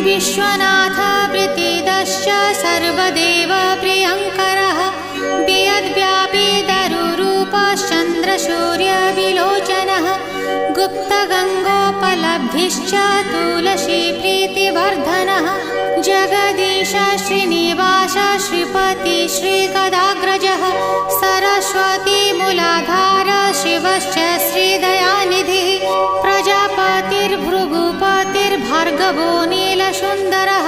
विश्वनाथ प्रीतिदश्च सर्वदेव प्रियङ्करः वियद्व्यापी दरुरूपश्चन्द्रसूर्यविलोचनः गुप्तगङ्गोपलब्धिश्च तुलसी प्रीतिवर्धनः जगदीश श्रीनिवास श्रीपति श्रीगदाग्रजः सरस्वती मूलाधार शिवश्च श्रीदयानिधिः प्रजापतिर्भृगुपतिर्भार्गवो नीलसुन्दरः